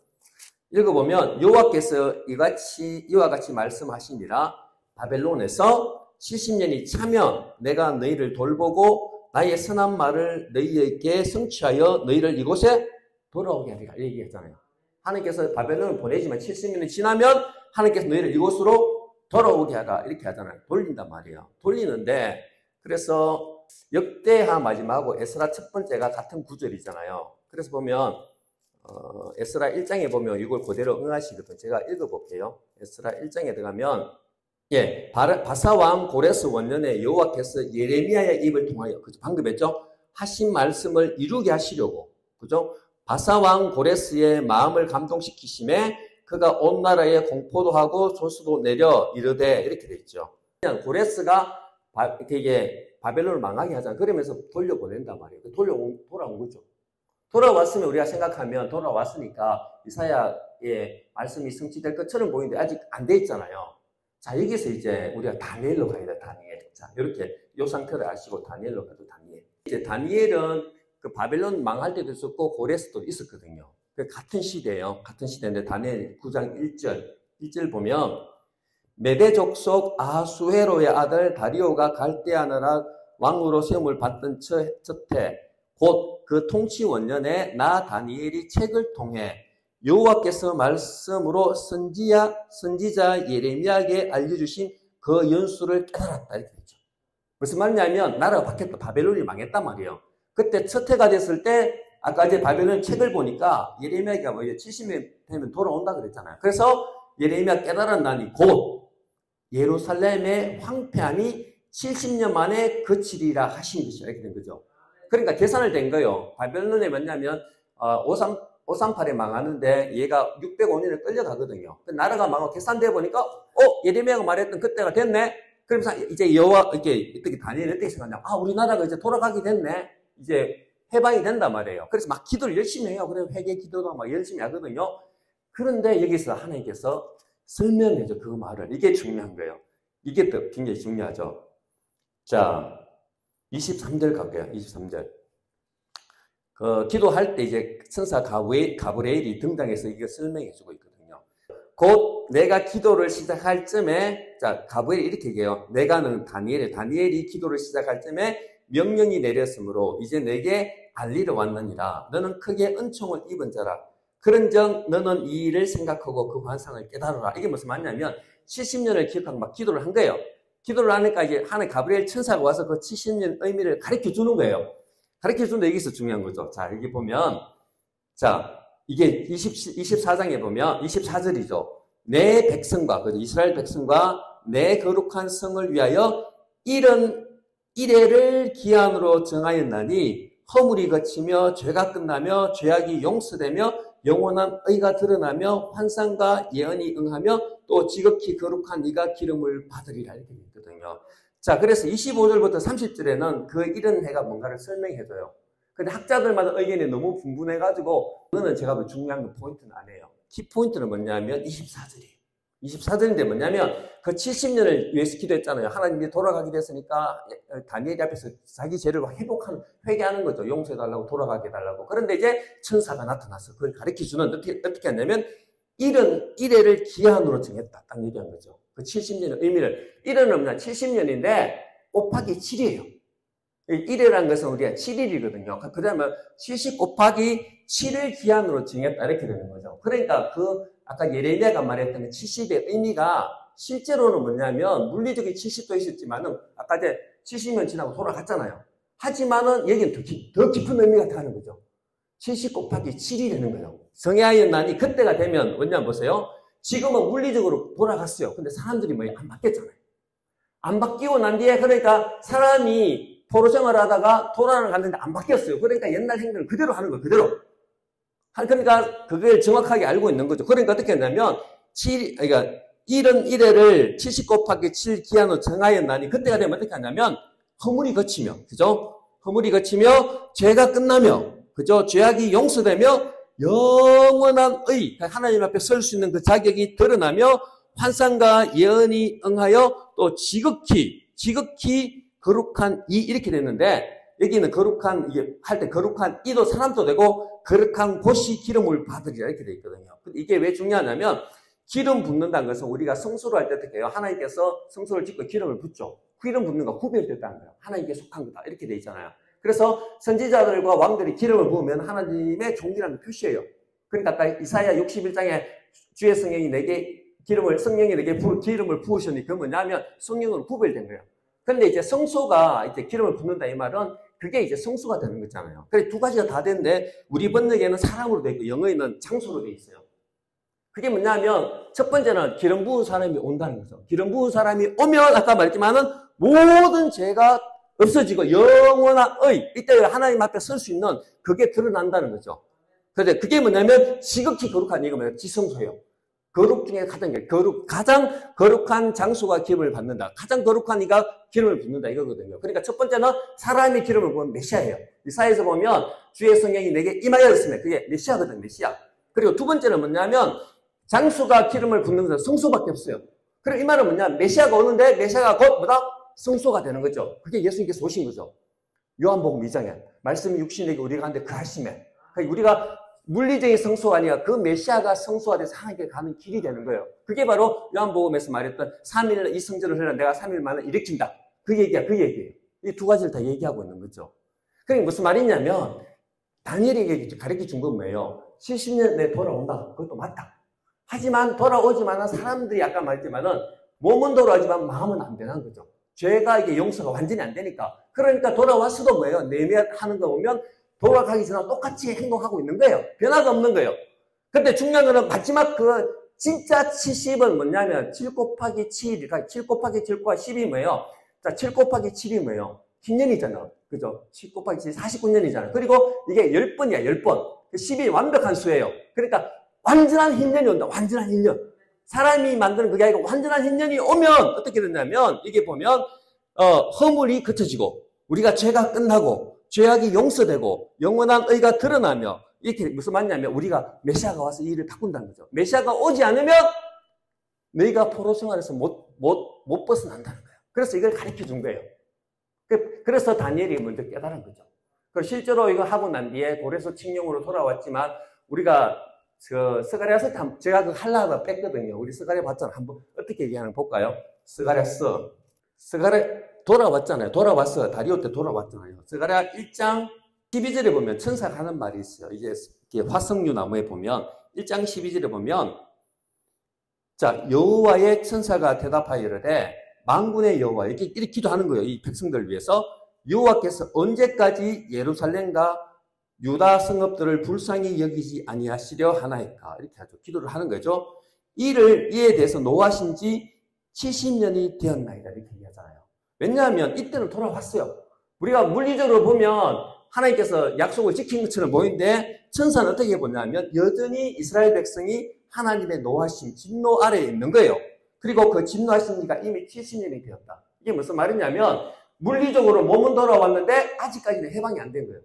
읽어보면, 여호와께서 이와 같이 말씀하시니라, 바벨론에서 70년이 차면 내가 너희를 돌보고 나의 선한 말을 너희에게 성취하여 너희를 이곳에 돌아오게 하리라. 얘기했잖아요. 하나님께서 바벨론을 보내지만 70년이 지나면 하나님께서 너희를 이곳으로 돌아오게 하라. 이렇게 하잖아요. 돌린단 말이에요. 돌리는데, 그래서 역대하 마지막하고 에스라 첫 번째가 같은 구절이잖아요. 그래서 보면, 에스라 1장에 보면 이걸 그대로 응하시거든요. 제가 읽어볼게요. 에스라 1장에 들어가면 바사왕 고레스 원년에 여호와께서 예레미야의 입을 통하여 그죠? 방금 했죠? 하신 말씀을 이루게 하시려고 그죠? 바사왕 고레스의 마음을 감동시키심에 그가 온 나라에 공포도 하고 조수도 내려 이르되 이렇게 돼 있죠. 그냥 고레스가 되게 바벨론을 망하게 하잖아요. 그러면서 돌려보낸단 말이에요. 돌아온 거죠. 돌아왔으면 우리가 생각하면 돌아왔으니까 이사야의 말씀이 성취될 것처럼 보이는데 아직 안 돼 있잖아요. 자, 여기서 이제 우리가 다니엘로 가야 돼, 다니엘. 자, 이렇게 요 상태를 아시고 다니엘로 가도 다니엘. 이제 다니엘은 그 바벨론 망할 때도 있었고 고레스도 있었거든요. 같은 시대예요. 같은 시대인데 다니엘 9장 1절 보면 메대 족속 아하수에로의 아들 다리오가 갈대아 나라 왕으로 세움을 받던 첫해 곧 그 통치 원년에 나 다니엘이 책을 통해 여호와께서 말씀으로 선지자 예레미야에게 알려주신 그 연수를 깨달았다 이렇게 됐죠. 무슨 말이냐면 나라가 바뀌었다. 바벨론이 망했단 말이에요. 그때 첫 해가 됐을 때 아까 이제 바벨론 책을 보니까 예레미야가 70년 되면 돌아온다 그랬잖아요. 그래서 예레미야 깨달았나니 곧 예루살렘의 황폐함이 70년 만에 그치리라 하신 것이 이렇게 된 거죠. 그러니까 계산을 된 거예요. 바벨론에 뭐냐면 538에 망하는데 얘가 605년에 끌려가거든요. 나라가 망하고 계산돼 보니까 예레미야가 말했던 그때가 됐네. 그러면서 이제 여호와 이렇게 다니엘이 어떻게 생각하냐? 우리나라가 이제 돌아가게 됐네. 이제 해방이 된단 말이에요. 그래서 막 기도를 열심히 해요. 그래서 회개 기도도 막 열심히 하거든요. 그런데 여기서 하나님께서 설명해줘 그 말을. 이게 중요한 거예요. 이게 또 굉장히 중요하죠. 자. 23절 갈게요. 23절. 기도할 때 이제 천사 가브리엘이 등장해서 이거 설명해 주고 있거든요. 곧 내가 기도를 시작할 쯤에, 자, 가브리엘이 이렇게 얘기해요. 내가는 다니엘이 기도를 시작할 쯤에 명령이 내렸으므로 이제 내게 알리러 왔느니라. 너는 크게 은총을 입은 자라. 그런즉 너는 이 일을 생각하고 그 환상을 깨달으라. 이게 무슨 말이냐면 70년을 기억하고 막 기도를 한 거예요. 기도를 하니까 이제 하나의 가브리엘 천사가 와서 그 70년 의미를 가르쳐 주는 거예요. 가르쳐 주는데 여기서 중요한 거죠. 자, 여기 보면, 자, 이게 24장에 보면 24절이죠. 내 백성과, 이스라엘 백성과 내 거룩한 성을 위하여 이런 이래를 기한으로 정하였나니 허물이 그치며 죄가 끝나며 죄악이 용서되며 영원한 의가 드러나며 환상과 예언이 응하며 또 지극히 거룩한 이가 기름을 받으리라 이렇게 있거든요. 자, 그래서 25절부터 30절에는 그 이런 해가 뭔가를 설명해줘요. 근데 학자들마다 의견이 너무 분분해가지고 그거는 제가 뭐 중요한 그 포인트는 아니에요. 키포인트는 뭐냐면 24절이에요. 24절인데 뭐냐면 그 70년을 위해서 기도했잖아요. 하나님이 돌아가게 됐으니까 다니엘이 앞에서 자기 죄를 회복하는, 회개하는 거죠. 용서해달라고, 돌아가게 해달라고. 그런데 이제 천사가 나타나서 그걸 가르쳐주는, 어떻게 했냐면 이런 이래를 기한으로 정했다. 딱 얘기한 거죠. 그 70년의 의미를. 이래는 뭐냐? 70년인데 곱하기 7이에요. 1이라는 것은 우리가 7일이거든요. 그 다음에 70 곱하기 7을 기한으로 정했다. 이렇게 되는 거죠. 그러니까 아까 예레미야가 말했던 그 70의 의미가 실제로는 뭐냐면 물리적인 70도 있었지만은 아까 이제 70년 지나고 돌아갔잖아요. 하지만은 여기는 더 깊은 의미가 다는 거죠. 70 곱하기 7이 되는 거예요. 성회하였나니 그때가 되면 뭐냐 보세요. 지금은 물리적으로 돌아갔어요. 근데 사람들이 안 바뀌었잖아요. 안 바뀌고 난 뒤에 그러니까 사람이 포로 생활을 하다가 돌아가는 갔는데 안 바뀌었어요. 그러니까 옛날 행동을 그대로 하는 거예요. 그대로. 그러니까 그걸 정확하게 알고 있는 거죠. 그러니까 어떻게 했냐면 그러니까 이런 이래를 70 곱하기 7 기한으로 정하였나니 그때가 되면 어떻게 하냐면 허물이 거치며, 그죠? 허물이 거치며 죄가 끝나며, 그죠? 죄악이 용서되며 영원한 의, 하나님 앞에 설 수 있는 그 자격이 드러나며 환상과 예언이 응하여 또 지극히 거룩한 이 이렇게 됐는데 여기는 거룩한 이게 할 때 거룩한 이도 사람도 되고 거룩한 곳이 기름을 받으리라 이렇게 돼 있거든요. 근데 이게 왜 중요하냐면 기름 붓는다는 것은 우리가 성수를 할 때 어떻게 해요? 하나님께서 성수를 짓고 기름을 붓죠. 기름 붓는 거 구별됐다는 거예요. 하나님께 속한 거다 이렇게 돼 있잖아요. 그래서 선지자들과 왕들이 기름을 부으면 하나님의 종이라는 표시예요. 그러니까 아까 이사야 61장에 주의 성령이 내게 성령이 내게 기름을 부으셨니 그 뭐냐면 성령으로 구별된 거예요. 근데 이제 성소가 이제 기름을 붓는다 이 말은 그게 이제 성수가 되는 거잖아요. 그래 두 가지가 다 되는데 우리 번역에는 사람으로 되어 있고 영어에는 장소로 되어 있어요. 그게 뭐냐면 첫 번째는 기름 부은 사람이 온다는 거죠. 기름 부은 사람이 오면 아까 말했지만은 모든 죄가 없어지고 영원한 의 이때 하나님 앞에 설 수 있는 그게 드러난다는 거죠. 그런데 그게 뭐냐면 지극히 거룩한 이거 뭐예요? 지성소예요. 거룩 중에 가장 거룩한 장소가 기름을 받는다. 가장 거룩한 이가 기름을 붓는다 이거거든요. 그러니까 첫 번째는 사람이 기름을 부으면 메시아예요. 이사야에서 보면 주의 성령이 내게 임하였으면 그게 메시아거든, 메시아. 그리고 두 번째는 뭐냐면 장수가 기름을 붓는 것은 성소밖에 없어요. 그리고 이 말은 뭐냐? 메시아가 오는데 메시아가 곧 뭐다? 성소가 되는 거죠. 그게 예수님께서 오신 거죠. 요한복음 2장에 말씀이 육신에게 우리가 한데 그 하심에 우리가 물리적인 성소가 아니라 그 메시아가 성소가 돼서 하나님께 가는 길이 되는 거예요. 그게 바로 요한복음에서 말했던 3일 이 성전을 흘러 내가 3일 만에 일으킨다. 그 얘기예요. 이 두 가지를 다 얘기하고 있는 거죠. 그게 무슨 말이냐면 다니엘에게 가르쳐 준 건 뭐예요? 70년 내에 돌아온다. 그것도 맞다. 하지만 돌아오지만은 사람들이 아까 말했지만은 몸은 돌아오지만 마음은 안 되는 거죠. 죄가 이게 용서가 완전히 안 되니까. 그러니까 돌아왔어도 뭐예요? 내면하는 거 보면 돌아가기 전에 똑같이 행동하고 있는 거예요. 변화가 없는 거예요. 근데 중요한 거는 마지막 진짜 70은 뭐냐면 7 곱하기 7, 그러니까 7 곱하기 7과 10이 뭐예요? 자, 7 곱하기 7이 뭐예요? 10년이잖아. 그죠? 7 곱하기 7, 49년이잖아. 그리고 이게 10번이야, 10번. 10이 완벽한 수예요. 그러니까 완전한 흰년이 온다. 완전한 흰년. 사람이 만드는 그게 아니고 완전한 흰년이 오면 어떻게 되냐면 이게 보면 허물이 걷혀지고 우리가 죄가 끝나고 죄악이 용서되고 영원한 의가 드러나며 이렇게 무슨 말이냐면 우리가 메시아가 와서 이 일을 바꾼다는 거죠. 메시아가 오지 않으면 너희가 포로 생활에서 못 벗어난다는 거예요. 그래서 이걸 가르쳐 준 거예요. 그래서 다니엘이 먼저 깨달은 거죠. 실제로 이거 하고 난 뒤에 고레스 칙령으로 돌아왔지만 우리가 스가랴서 제가 그 하려다가 뺐거든요. 우리 스가랴 봤잖아요. 한번 어떻게 얘기하는 거 볼까요? 스가랴서. 스가랴 돌아왔잖아요. 돌아왔어요. 다리오 때 돌아왔잖아요. 스가랴 1장 12절에 보면 천사가 하는 말이 있어요. 이제 화석류 나무에 보면 1장 12절에 보면 자, 여호와의 천사가 대답하여 이르되 만군의 여호와 이렇게 기도하는 거예요. 이 백성들을 위해서 여호와께서 언제까지 예루살렘과 유다 성읍들을 불쌍히 여기지 아니하시려 하나이까 이렇게 하죠. 기도를 하는 거죠. 이에 대해서 노하신 지 70년이 되었나이다 이렇게 얘기하잖아요. 왜냐하면 이때는 돌아왔어요. 우리가 물리적으로 보면 하나님께서 약속을 지킨 것처럼 보이는데 천사는 어떻게 보냐면 여전히 이스라엘 백성이 하나님의 노하심, 진노 아래에 있는 거예요. 그리고 그 진노하신 지가 이미 70년이 되었다. 이게 무슨 말이냐면 물리적으로 몸은 돌아왔는데 아직까지는 해방이 안 된 거예요.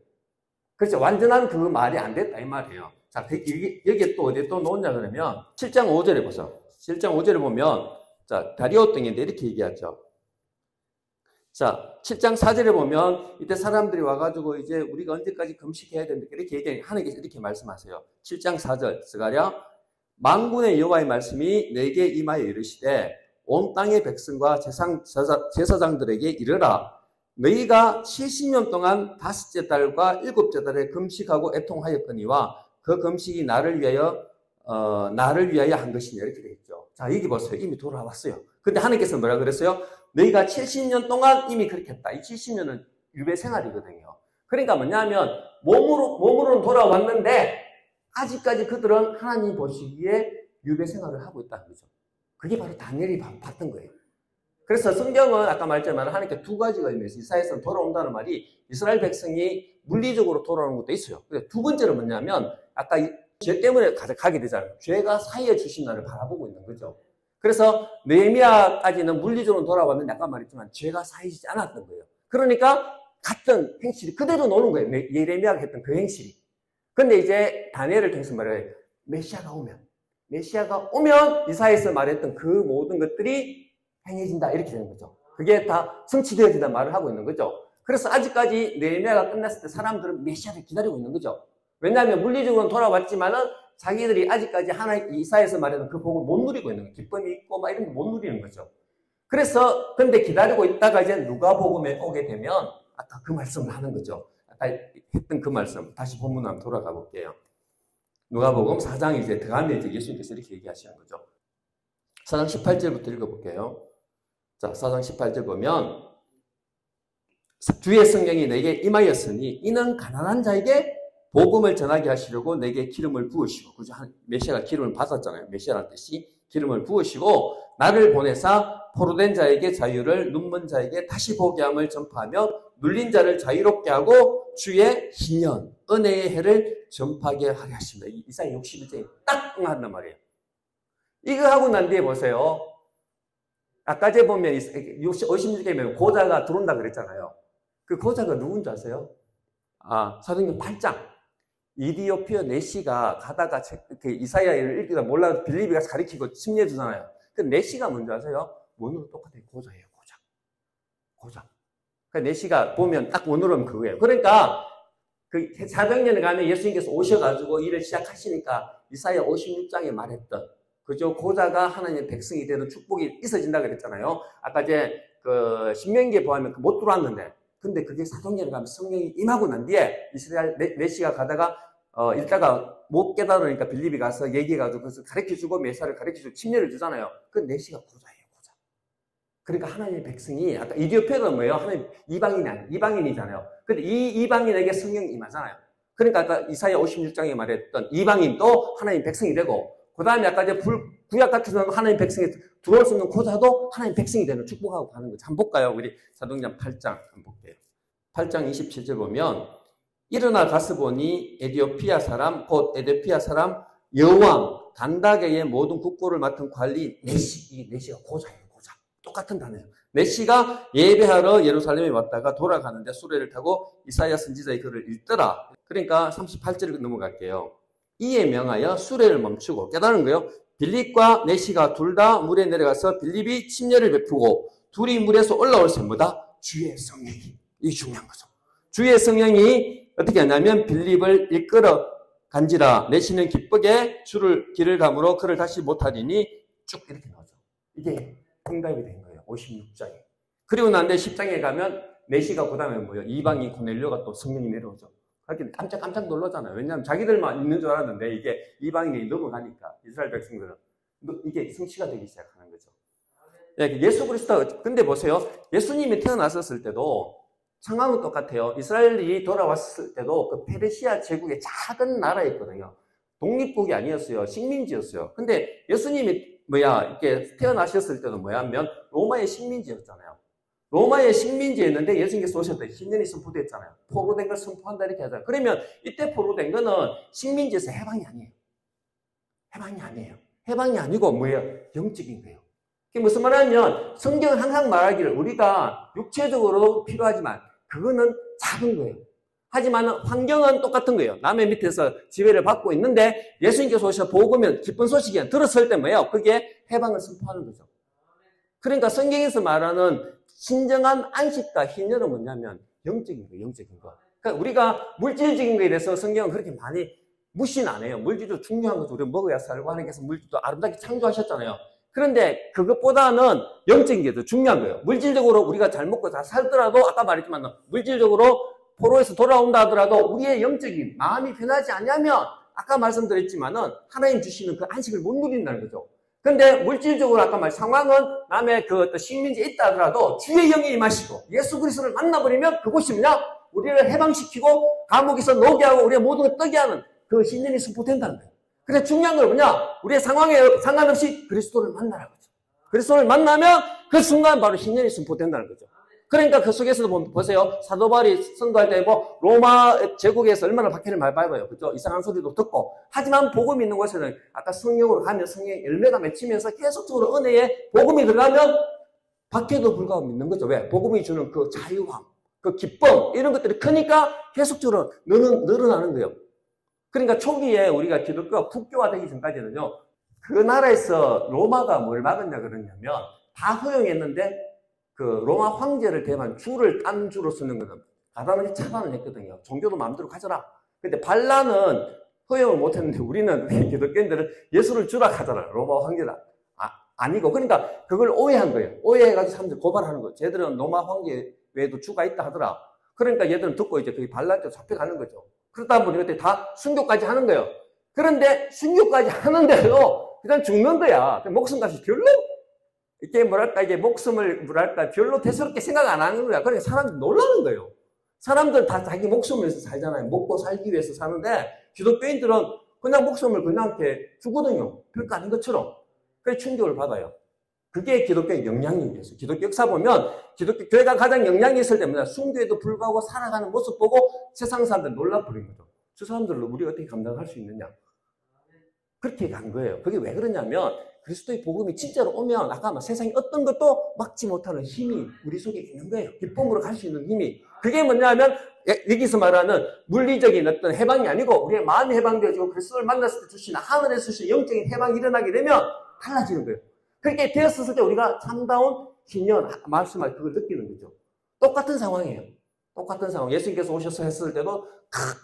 그렇죠. 완전한 그 말이 안 됐다 이 말이에요. 자, 여기에 또 어디에 또 놓냐 그러면 7장 5절에 보세요. 7장 5절에 보면 자, 다리오 등인데 이렇게 얘기하죠. 자, 7장 4절에 보면 이때 사람들이 와가지고 이제 우리가 언제까지 금식해야 된다 이렇게 얘기하니까 하나님께서 이렇게 말씀하세요. 7장 4절 스가랴 만군의 여호와의 말씀이 내게 임하여 이르시되 온 땅의 백성과 제사장들에게 이르라 너희가 70년 동안 5째 달과 7째 달에 금식하고 애통하였거니와 그 금식이 나를 위하여 한 것이냐 이렇게 되어 있죠. 자, 여기 보세요. 이미 돌아왔어요. 근데 하나님께서 뭐라 그랬어요? 너희가 70년 동안 이미 그렇게 했다. 이 70년은 유배 생활이거든요. 그러니까 뭐냐면 몸으로는 돌아왔는데 아직까지 그들은 하나님 보시기에 유배 생활을 하고 있다는 거죠. 그게 바로 다니엘이 봤던 거예요. 그래서 성경은 아까 말했지만 하나님께 두 가지가 있는 거예요. 이사야서는 돌아온다는 말이 이스라엘 백성이 물리적으로 돌아오는 것도 있어요. 근데 두 번째는 뭐냐면 아까 죄 때문에 가게 되잖아요. 죄가 사이에 주신 날을 바라보고 있는 거죠. 그래서 느헤미야까지는 물리적으로 돌아왔는데 아까 말했지만 죄가 사이지 않았던 거예요. 그러니까 같은 행실이 그대로 노는 거예요. 예레미야가 했던 그 행실이. 근데 이제 다니엘을 통해서 말해요. 메시아가 오면 이사야에서 말했던 그 모든 것들이 행해진다 이렇게 되는 거죠. 그게 다 성취되어진다 말을 하고 있는 거죠. 그래서 아직까지 느헤미야가 끝났을 때 사람들은 메시아를 기다리고 있는 거죠. 왜냐하면 물리적으로는 돌아왔지만은 자기들이 아직까지 하나님 이사야에서 말했던 그 복을 못 누리고 있는 거예요. 기쁨이 있고 막 이런 거 못 누리는 거죠. 그래서 근데 기다리고 있다가 이제 누가복음에 오게 되면 아까 그 말씀을 하는 거죠. 아까 했던 그 말씀 다시 본문 한번 돌아가 볼게요. 누가복음 4장 이제 들어가면 이제 예수님께서 이렇게 얘기하시는 거죠. 4장 18절부터 읽어볼게요. 자, 4장 18절 보면 주의 성령이 내게 임하였으니 이는 가난한 자에게 복음을 전하게 하시려고 내게 기름을 부으시고 그죠? 메시아가 기름을 받았잖아요. 메시아라는 뜻이 기름을 부으시고 나를 보내사 포로된 자에게 자유를 눈먼 자에게 다시 보게 함을 전파하며 눌린 자를 자유롭게 하고 주의 희년 은혜의 해를 전파하게 하려 하십니다. 이사야 61장에 딱 응한단 말이에요. 이거 하고 난 뒤에 보세요. 아까 제 보면 56장에 고자가 들어온다 그랬잖아요. 그 고자가 누군지 아세요? 사도행전 8장. 이디오피아 네시가 가다가 이사야를 읽다가 몰라도 빌립이 가서 가리키고 침례 주잖아요. 그 네시가 뭔지 아세요? 원어로 똑같아요. 고자예요. 고자. 그 네시가 보면 딱 원어로 하면 그거예요. 그러니까 그 사도행전에 가면 예수님께서 오셔가지고 일을 시작하시니까 이사야 56장에 말했던 그죠? 고자가 하나님의 백성이 되는 축복이 있어진다 그랬잖아요. 아까 이제 그 신명기에 보면 못 들어왔는데 근데 그게 사도행전에 가면 성령이 임하고 난 뒤에 이스라엘 네시가 가다가 읽다가 못 깨달으니까 빌립이 가서 얘기해가지고 그래서 가르쳐주고 메시아를 가르쳐주고 침례를 주잖아요. 그 네시가 고자예요. 고자. 그러니까 하나님의 백성이 아까 이디오피아가 뭐예요? 하나님 이방인이잖아요. 근데 이 이방인에게 성령이 임하잖아요. 그러니까 아까 이사야 56장에 말했던 이방인도 하나님 백성이 되고 그 다음에 아까 이제 구약 같은 하나님 백성이 들어올 수 있는 고자도 하나님 백성이 되는 축복하고 가는 거죠. 한번 볼까요? 우리 사도행전 8장 한번 볼게요. 8장 27절 보면 일어나 가서 보니 에디오피아 사람 곧 에디오피아 사람 여왕 간다게의 모든 국고를 맡은 관리 이 네시가 고자예요. 고자. 똑같은 단어예요. 네시가 예배하러 예루살렘에 왔다가 돌아가는데 수레를 타고 이사야 선지자의 글을 읽더라. 그러니까 38절을 넘어갈게요. 이에 명하여 수레를 멈추고 깨달은 거예요. 빌립과 네시가 둘 다 물에 내려가서 빌립이 침례를 베푸고 둘이 물에서 올라올 때 뭐다? 주의 성령이. 이게 중요한 거죠. 주의 성령이 어떻게 하냐면 빌립을 이끌어 간지라 내시는 기쁘게 주를 길을 감으로 그를 다시 못하리니 쭉 이렇게 나오죠. 이게 응답이 된 거예요. 56장에. 그리고 난 뒤에 10장에 가면 내시가 그 다음에 뭐예요? 이방인 고넬료가 또 성령이 내려오죠. 그렇게 깜짝 놀라잖아요. 왜냐하면 자기들만 있는 줄 알았는데 이게 이방인이 넘어가니까 이스라엘 백성들은 이게 성취가 되기 시작하는 거죠. 예수 그리스도, 근데 보세요. 예수님이 태어났었을 때도 상황은 똑같아요. 이스라엘이 돌아왔을 때도 그 페르시아 제국의 작은 나라였거든요. 독립국이 아니었어요. 식민지였어요. 근데 예수님이 이렇게 태어나셨을 때도 뭐냐면 로마의 식민지였잖아요. 로마의 식민지였는데 예수님께서 오셨을 때 신년이 선포됐잖아요. 포로된 걸 선포한다 이렇게 하잖아요. 그러면 이때 포로된 거는 식민지에서 해방이 아니에요. 해방이 아니에요. 해방이 아니고 뭐예요? 영적인 거예요. 그게 무슨 말하냐면 성경은 항상 말하기를 우리가 육체적으로 필요하지만 그거는 작은 거예요. 하지만 환경은 똑같은 거예요. 남의 밑에서 지배를 받고 있는데 예수님께서 오셔서 복음은 기쁜 소식이 들었을 때 뭐예요? 그게 해방을 선포하는 거죠. 그러니까 성경에서 말하는 진정한 안식과 희년은 뭐냐면 영적인 거예요. 영적인 거. 그러니까 우리가 물질적인 거에 대해서 성경은 그렇게 많이 무시는 안 해요. 물질도 중요한 거죠. 우리가 먹어야 살고 하나님께서 물질도 아름답게 창조하셨잖아요. 그런데 그것보다는 영적인 게 더 중요한 거예요. 물질적으로 우리가 잘 먹고 잘 살더라도 아까 말했지만 물질적으로 포로에서 돌아온다 하더라도 우리의 영적인 마음이 변하지 않냐면 아까 말씀드렸지만은 하나님 주시는 그 안식을 못 누린다는 거죠. 근데 물질적으로 아까 말 상황은 남의 그 식민지에 있다 하더라도 주의 영이 임하시고 예수 그리스도를 만나버리면 그곳이 뭐냐? 우리를 해방시키고 감옥에서 노게 하고 우리의 모든 걸 떠게 하는 그 신년이 선포된다는 거예요. 그래 중요한 건 뭐냐? 우리의 상황에 상관없이 그리스도를 만나라는 거죠. 그리스도를 만나면 그 순간 바로 신년이 선포된다는 거죠. 그러니까 그 속에서도 보세요. 사도 바울이 선도할 때 로마 제국에서 얼마나 박해를 많이 받아요. 그죠? 이상한 소리도 듣고. 하지만 복음이 있는 곳에는 아까 성령으로 가면 성령의 열매가 맺히면서 계속적으로 은혜에 복음이 들어가면 박해도 불구하고 믿는 거죠. 왜? 복음이 주는 그 자유함, 그 기쁨 이런 것들이 크니까 계속적으로 늘어나는 거예요. 그러니까 초기에 우리가 기독교가 국교화되기 전까지는요. 그 나라에서 로마가 뭘 막았냐 그러냐면 다 허용했는데 그 로마 황제를 대만 딴 주로 쓰는 거는 가다못해 차단을 했거든요. 종교도 마음대로 가져라. 근데 반란은 허용을 못했는데 우리는 기독교인들은 예수를 주라 하잖아요. 로마 황제라. 아니고 그러니까 그걸 오해한 거예요. 오해해가지고 사람들 고발하는 거예요. 쟤들은 로마 황제 외에도 주가 있다 하더라. 그러니까 얘들은 듣고 이제 거기 반란 때 잡혀가는 거죠. 그러다 보니 그때 다 순교까지 하는 거예요. 그런데 순교까지 하는데도 그냥 죽는 거야. 목숨값이 별로 이게 이게 목숨을 별로 대수롭게 생각 안 하는 거야. 그러니까 사람들이 놀라는 거예요. 사람들 다 자기 목숨을 위해서 살잖아요. 먹고 살기 위해서 사는데 기독교인들은 그냥 목숨을 그냥 이렇게 주거든요. 별거 아닌 것처럼. 그래서 충격을 받아요. 그게 기독교의 영향력이었어요. 기독교 역사 보면 기독교 교회가 가장 영향이 있을 때마다 순교에도 불구하고 살아가는 모습 보고 세상 사람들 놀라버린 거죠. 저 사람들을 우리가 어떻게 감당할 수 있느냐. 그렇게 간 거예요. 그게 왜 그러냐면 그리스도의 복음이 진짜로 오면 아까 세상에 어떤 것도 막지 못하는 힘이 우리 속에 있는 거예요. 기쁨으로 갈 수 있는 힘이. 그게 뭐냐면 여기서 말하는 물리적인 어떤 해방이 아니고 우리의 마음이 해방되어지고 그리스도를 만났을 때 주시는 하늘에서 주시는 영적인 해방이 일어나게 되면 달라지는 거예요. 그렇게 되었을 때 우리가 참다운 신년 말씀할 그걸 느끼는 거죠. 똑같은 상황이에요. 똑같은 상황. 예수님께서 오셔서 했을 때도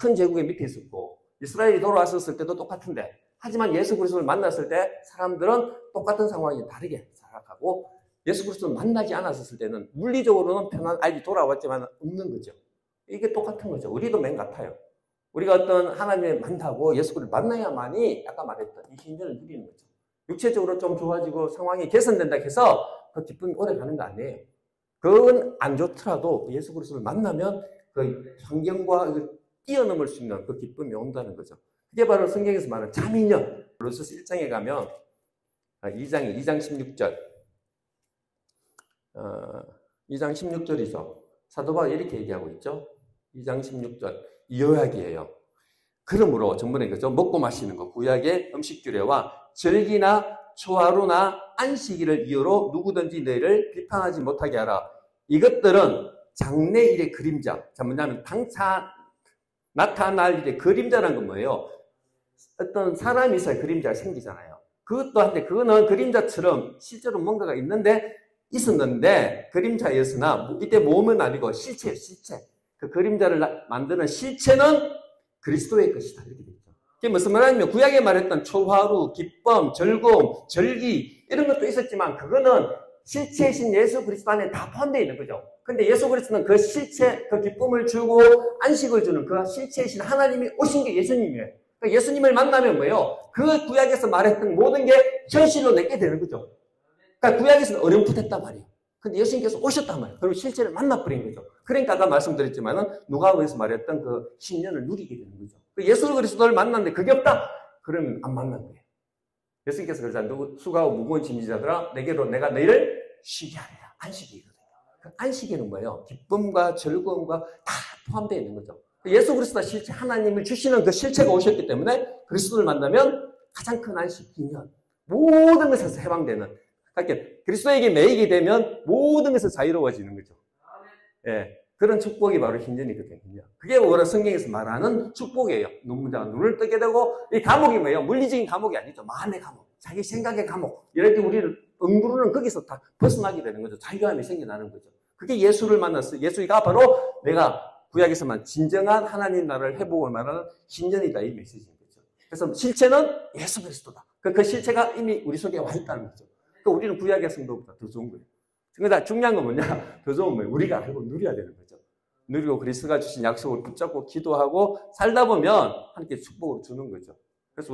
큰 제국의 밑에 있었고 이스라엘이 돌아왔을 때도 똑같은데 하지만 예수 그리스도를 만났을 때 사람들은 똑같은 상황이 다르게 살아가고 예수 그리스도를 만나지 않았을 때는 물리적으로는 편안하게 돌아왔지만 없는 거죠. 이게 똑같은 거죠. 우리도 맨 같아요. 우리가 어떤 하나님을 만나고 예수 그리스도를 만나야만이 아까 말했던 이 신년을 누리는 거죠. 육체적으로 좀 좋아지고 상황이 개선된다 해서 그 기쁨이 오래 가는 거 아니에요. 그건 안 좋더라도 예수 그리스도를 만나면 그 환경과 뛰어넘을 수 있는 그 기쁨이 온다는 거죠. 그게 바로 성경에서 말하는 자민년. 고린도서 1장에 가면 2장 16절 2장 16절이죠. 사도 바울이 이렇게 얘기하고 있죠. 2장 16절 이 요약이에요. 그러므로 전번에 그죠? 먹고 마시는 거 구약의 음식규례와 절기나 초하루나 안식일을 이유로 누구든지 너희를 비판하지 못하게 하라. 이것들은 장래일의 그림자. 자, 뭐냐면 당차 나타날 일의 그림자라는 건 뭐예요? 어떤 사람이 있어야 그림자가 생기잖아요. 그것도 한데 그거는 그림자처럼 실제로 뭔가가 있었는데 그림자였으나 이때 몸은 아니고 실체예요. 실체. 그 그림자를 만드는 실체는 그리스도의 것이다. 이렇게 되죠. 그게 무슨 말이냐면 구약에 말했던 초하루, 기쁨, 즐거움, 절기 이런 것도 있었지만 그거는 실체이신 예수 그리스도 안에 다 포함되어 있는 거죠. 근데 예수 그리스도는 그 실체, 그 기쁨을 주고 안식을 주는 그 실체이신 하나님이 오신 게 예수님이에요. 그러니까 예수님을 만나면 뭐예요? 그 구약에서 말했던 모든 게 현실로 내게 되는 거죠. 그러니까 구약에서는 어렴풋했단 말이에요. 근데 예수님께서 오셨단 말이에요. 그리고 실제를 만나버린 거죠. 그러니까 아까 말씀드렸지만은 누가복음에서 말했던 그 신년을 누리게 되는 거죠. 예수 그리스도를 만났는데 그게 없다? 그러면 안 만난 거예요. 예수님께서 그러잖아요. 수고하고 무거운 짐지자들아 내게로 내가 너희를 쉬게 하리라. 안식이거든요. 그 안식에는 뭐예요? 기쁨과 즐거움과 다 포함되어 있는 거죠. 예수 그리스도가 실제 하나님을 주시는 그 실체가 오셨기 때문에 그리스도를 만나면 가장 큰 안식, 기년, 모든 것에서 해방되는, 그러니까 그리스도에게 매이게 되면 모든 것에서 자유로워지는 거죠. 예, 그런 축복이 바로 흰년이거든요. 그게 뭐라 성경에서 말하는 축복이에요. 눈물자가 눈을 뜨게 되고, 이 감옥이 뭐예요? 물리적인 감옥이 아니죠. 마음의 감옥, 자기 생각의 감옥. 이럴 때 우리를 응부르는 거기서 다 벗어나게 되는 거죠. 자유함이 생겨나는 거죠. 그게 예수를 만났어요. 예수가 바로 내가 구약에서만 진정한 하나님 나라를 회복을 말하는 신년이다, 이 메시지인 거죠. 그래서 실체는 예수 그리스도다. 그 실체가 이미 우리 속에 와 있다는 거죠. 그러니까 우리는 구약의 성도보다 더 좋은 거예요. 그러니까 중요한 건 뭐냐? 더 좋은 거예요. 우리가 알고 누려야 되는 거죠. 누리고 그리스도가 주신 약속을 붙잡고 기도하고 살다 보면 하나님께 축복을 주는 거죠. 그래서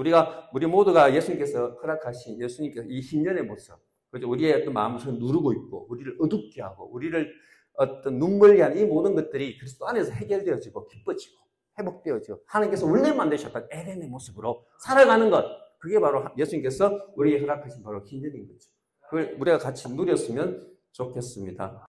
우리 모두가 예수님께서 허락하신 예수님께서 이 신년의 모습, 그죠? 우리의 어떤 마음을 누르고 있고, 우리를 어둡게 하고, 우리를 어떤 눈물게 하는 이 모든 것들이 그리스도 안에서 해결되어지고, 기뻐지고, 회복되어지고, 하나님께서 원래 만드셨던 에덴의 모습으로 살아가는 것, 그게 바로 예수님께서 우리에게 허락하신 바로 신년인 거죠. 그걸 우리가 같이 누렸으면 좋겠습니다.